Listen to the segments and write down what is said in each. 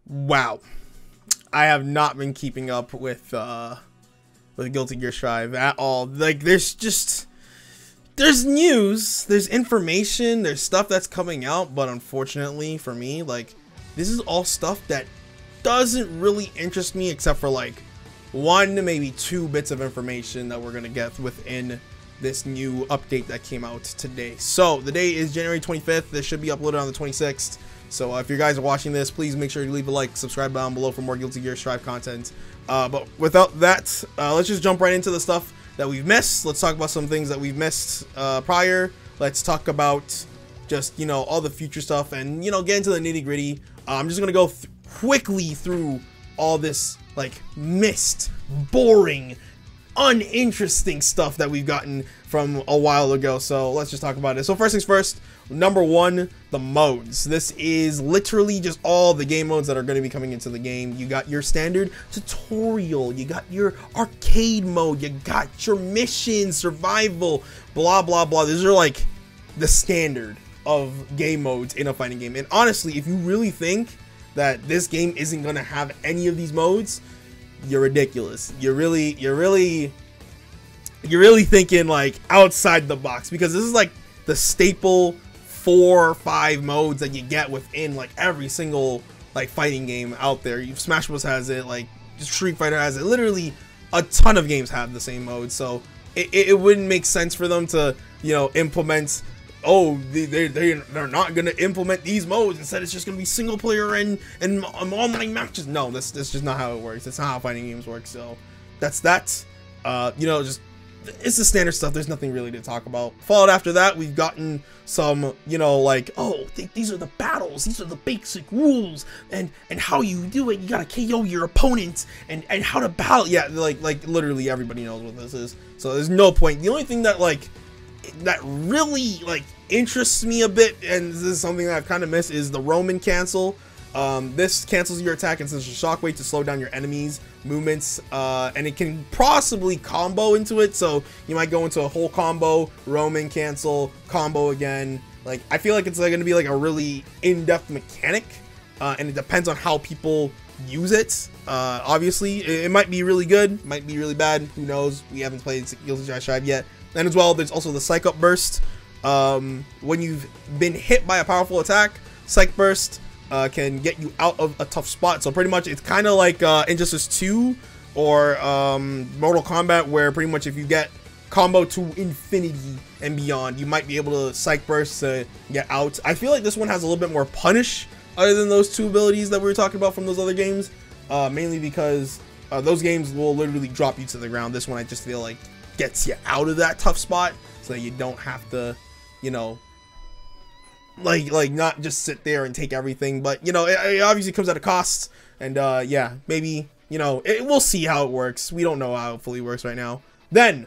Wow, I have not been keeping up with Guilty Gear Strive at all. Like, there's news, there's information, there's stuff that's coming out, but unfortunately for me, like, this is all stuff that doesn't really interest me, except for like 1 to maybe 2 bits of information that we're gonna get within this new update that came out today. So the day is January 25th. This should be uploaded on the 26th. So if you guys are watching this, please make sure you leave a like, subscribe down below for more Guilty Gear Strive content. But without that, let's just jump right into the stuff that we've missed. Let's talk about some things that we've missed prior. Let's talk about just, you know, all the future stuff and, you know, get into the nitty gritty. I'm just gonna go quickly through all this like missed, boring, uninteresting stuff that we've gotten from a while ago. So let's just talk about it. So first things first, number 1, the modes. This is literally just all the game modes that are going to be coming into the game. You got your standard tutorial, you got your arcade mode, you got your mission, survival, blah blah blah. These are like the standard of game modes in a fighting game. And honestly, if you really think that this game isn't going to have any of these modes, you're ridiculous. You're really thinking like outside the box, because this is like the staple 4 or 5 modes that you get within like every single like fighting game out there. Smash Bros has it, like Street Fighter has it, literally a ton of games have the same mode. So it wouldn't make sense for them to, you know, implement, oh, they're not gonna implement these modes, instead it's just gonna be single player and online matches. No, that's just not how it works. That's not how fighting games work. So that's that. You know, just it's the standard stuff. There's nothing really to talk about. Followed after that, we've gotten some, you know, like, oh, these are the battles, these are the basic rules, and how you do it. You gotta KO your opponent, and how to battle. Yeah, like literally everybody knows what this is. So there's no point. The only thing that like that really like interests me a bit, and this is something that I've kind of missed, is the Roman cancel. This cancels your attack and sends a shockwave to slow down your enemies' movements, and it can possibly combo into it. So you might go into a whole combo, Roman cancel, combo again. Like, I feel like it's like going to be like a really in-depth mechanic, and it depends on how people use it. Obviously, it might be really good, might be really bad. Who knows? We haven't played Guilty Gear Strive yet. And as well, there's also the Psych Up Burst. When you've been hit by a powerful attack, Psych Burst can get you out of a tough spot. So pretty much it's kind of like Injustice 2 or Mortal Kombat, where pretty much if you get combo to infinity and beyond, you might be able to Psych Burst to get out. I feel like this one has a little bit more punish other than those 2 abilities that we were talking about from those other games, mainly because those games will literally drop you to the ground. This one I just feel like gets you out of that tough spot, so that you don't have to, you know, like not just sit there and take everything. But you know, it obviously comes at a cost, and yeah, maybe, you know, we'll see how it works. We don't know how it fully works right now. Then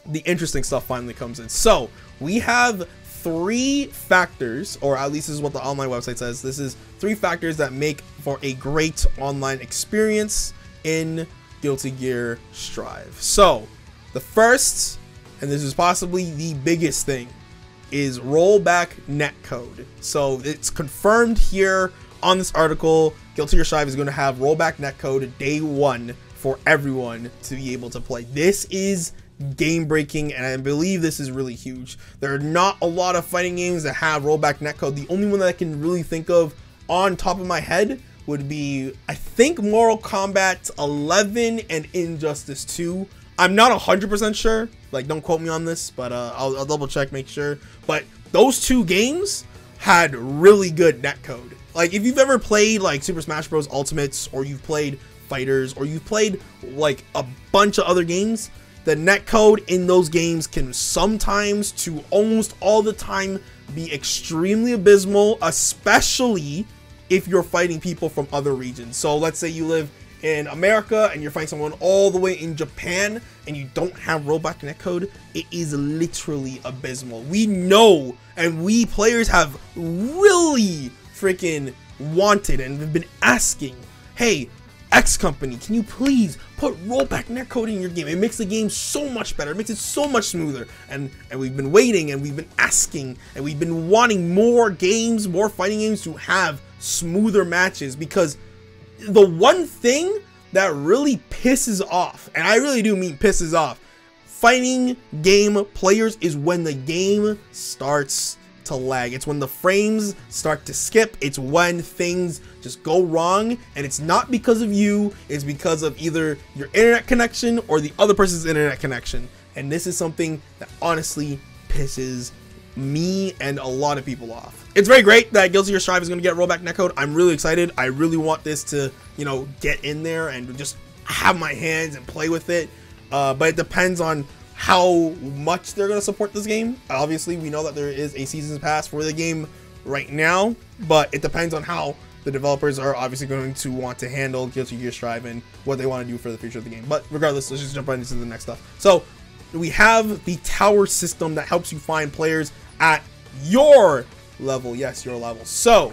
the interesting stuff finally comes in. So we have 3 factors, or at least this is what the online website says. This is 3 factors that make for a great online experience in Guilty Gear Strive. So the first, and this is possibly the biggest thing, is Rollback Netcode. So it's confirmed here on this article. Guilty Gear Strive is going to have Rollback Netcode day 1 for everyone to be able to play. This is game breaking, and I believe this is really huge. There are not a lot of fighting games that have Rollback Netcode. The only one that I can really think of on top of my head would be, I think, Mortal Kombat 11 and Injustice 2. I'm not 100% sure, like, don't quote me on this, but I'll double check, make sure. But those 2 games had really good netcode. Like, if you've ever played like Super Smash Bros. Ultimates, or you've played Fighters, or you've played like a bunch of other games, the netcode in those games can sometimes, to almost all the time, be extremely abysmal, especially if you're fighting people from other regions. So let's say you live in America and you're fighting someone all the way in Japan and you don't have Rollback Netcode. It is literally abysmal. We know, and we players have really freaking wanted and have been asking, hey, X company, can you please put Rollback Netcode in your game? It makes the game so much better. It makes it so much smoother. And we've been waiting, and we've been asking, and we've been wanting more games, more fighting games to have smoother matches, because the one thing that really pisses off, and I really do mean pisses off, fighting game players is when the game starts to lag. It's when the frames start to skip. It's when things just go wrong, and it's not because of you, it's because of either your internet connection or the other person's internet connection. And this is something that honestly pisses me and a lot of people off. It's very great that Guilty Gear Strive is going to get rollback netcode. I'm really excited. I really want this to, you know, get in there and just have my hands and play with it. But it depends on how much they're going to support this game. Obviously, we know that there is a season's pass for the game right now, but it depends on how the developers are obviously going to want to handle Guilty Gear Strive and what they want to do for the future of the game. But regardless, let's just jump right into the next stuff. So we have the tower system that helps you find players at your level. Yes, your level. So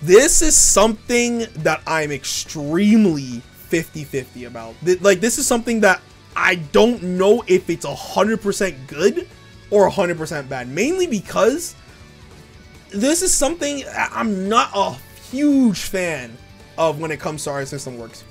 this is something that I'm extremely 50-50 about. Like, this is something that I don't know if it's 100% good or 100% bad, mainly because this is something I'm not a huge fan of when it comes to Arc System Works.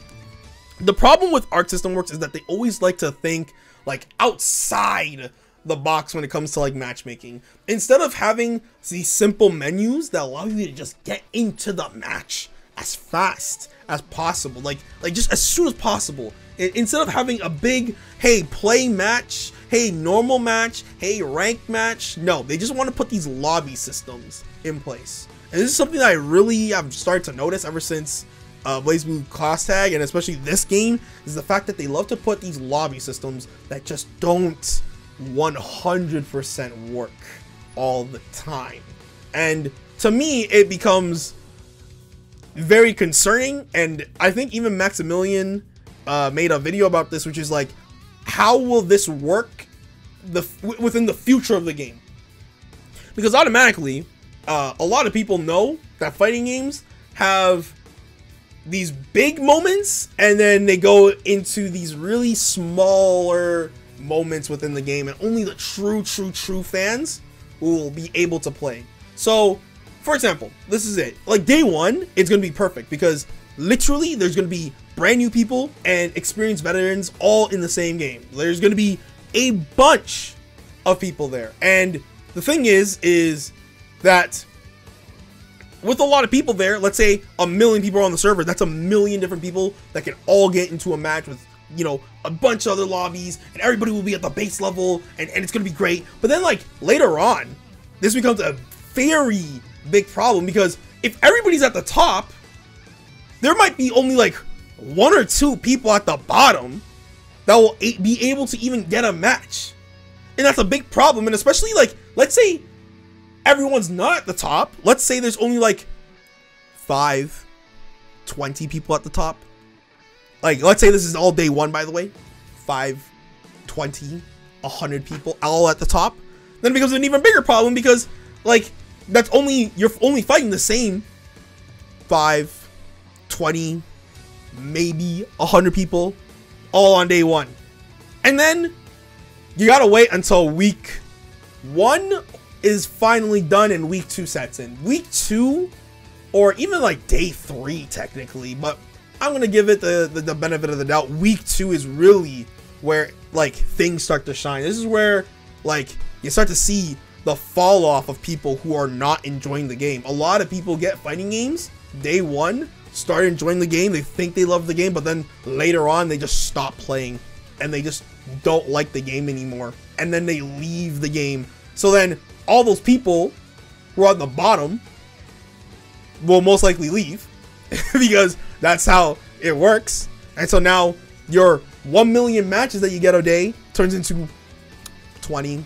The problem with Arc System Works is that they always like to think like outside the box when it comes to like matchmaking. Instead of having these simple menus that allow you to just get into the match as fast as possible, like just as soon as possible, instead of having a big, hey, play match, hey, normal match, hey, ranked match. No, they just want to put these lobby systems in place. And this is something that I really have started to notice ever since BlazBlue Class Tag, and especially this game, is the fact that they love to put these lobby systems that just don't 100% work all the time. And to me, it becomes very concerning. And I think even Maximilian made a video about this, which is like, how will this work within the future of the game? Because automatically, a lot of people know that fighting games have these big moments, and then they go into these really smaller moments within the game, and only the true fans will be able to play. So, for example, this is it. Like, day one, it's going to be perfect because literally there's going to be brand new people and experienced veterans all in the same game. There's going to be a bunch of people there. And the thing is that with a lot of people there, let's say 1 million people on the server, that's 1 million different people that can all get into a match with, you know, a bunch of other lobbies, and everybody will be at the base level, and it's going to be great. But then, like, later on, this becomes a very big problem, because if everybody's at the top, there might be only like 1 or 2 people at the bottom that will be able to even get a match. And that's a big problem. And especially, like, let's say everyone's not at the top. Let's say there's only like 5, 20 people at the top. Like, let's say this is all day one, by the way. 5, 20, 100 people all at the top. Then it becomes an even bigger problem, because, like, you're only fighting the same 5, 20, maybe 100 people all on day one. And then you gotta wait until week 1 is finally done and week 2 sets in. Week 2, or even like day 3 technically, but I'm gonna give it the benefit of the doubt. Week 2 is really where, like, things start to shine. This is where, like, you start to see the fall off of people who are not enjoying the game. A lot of people get fighting games day 1, start enjoying the game, they think they love the game, but then later on they just stop playing and they just don't like the game anymore, and then they leave the game. So then all those people who are on the bottom will most likely leave because that's how it works. And so now your 1 million matches that you get a day turns into 20.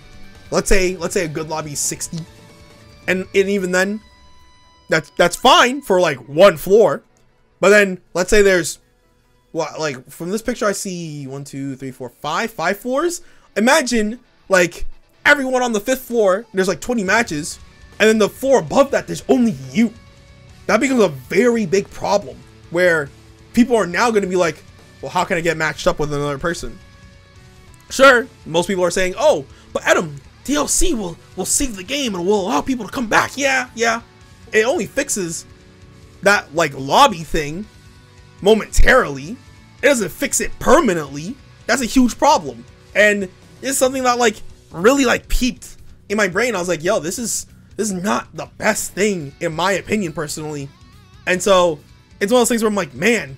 Let's say a good lobby is 60, and even then, that's fine for like 1 floor. But then let's say there's, what, like, from this picture I see 1, 2, 3, 4, 5 floors. Imagine, like, everyone on the 5th floor, there's like 20 matches, and then the floor above that, there's only you. That becomes a very big problem, where people are now going to be like, well, how can I get matched up with another person? Sure, most people are saying, oh, but Adam, DLC will save the game and will allow people to come back. Yeah. It only fixes that like lobby thing momentarily. It doesn't fix it permanently. That's a huge problem. And it's something that like really like peeped in my brain. I was like, yo, this is not the best thing in my opinion personally. And so it's one of those things where I'm like, man,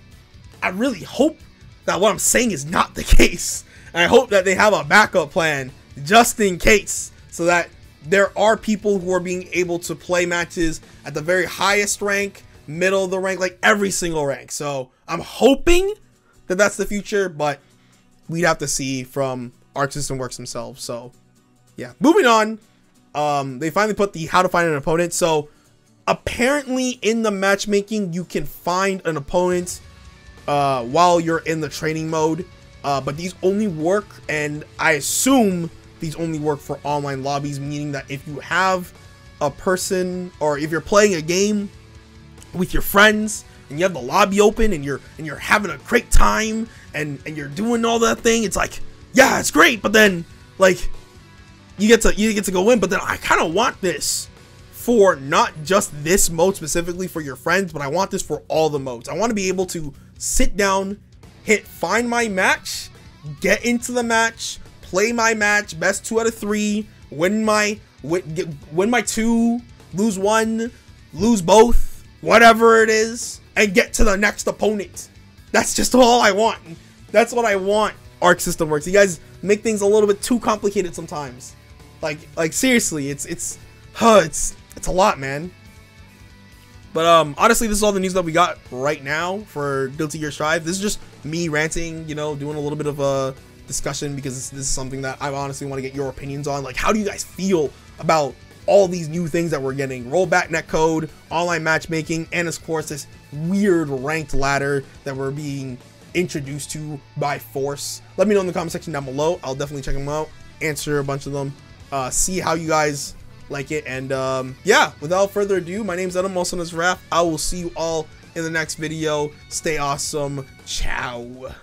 I really hope that what I'm saying is not the case. And I hope that they have a backup plan just in case, so that there are people who are being able to play matches at the very highest rank, middle of the rank, like every single rank. So I'm hoping that that's the future, but we'd have to see from Arc System Works themselves. So yeah, moving on. They finally put the how to find an opponent. So apparently in the matchmaking, you can find an opponent while you're in the training mode, but these only work, and I assume these only work for online lobbies, meaning that if you have a person, or if you're playing a game with your friends and you have the lobby open and you're having a great time and you're doing all that thing, it's like, yeah, it's great, but then like you get to go in. But then I kind of want this for not just this mode specifically for your friends, but I want this for all the modes. I want to be able to sit down, hit find my match, get into the match, play my match, best 2 out of 3, win my 2, lose 1, lose both, whatever it is, and get to the next opponent. That's just all I want. That's what I want. Arc System Works. You guys make things a little bit too complicated sometimes. Like seriously, it's a lot, man. But honestly, this is all the news that we got right now for Guilty Gear Strive. This is just me ranting, you know, doing a little bit of a discussion, because this is something that I honestly want to get your opinions on. Like, how do you guys feel about all these new things that we're getting? Rollback netcode, online matchmaking, and of course this weird ranked ladder that we're being introduced to by force. Let me know in the comment section down below. I'll definitely check them out, answer a bunch of them, see how you guys like it. And yeah, without further ado, my name's Adam, also known as Raph. I will see you all in the next video. Stay awesome. Ciao.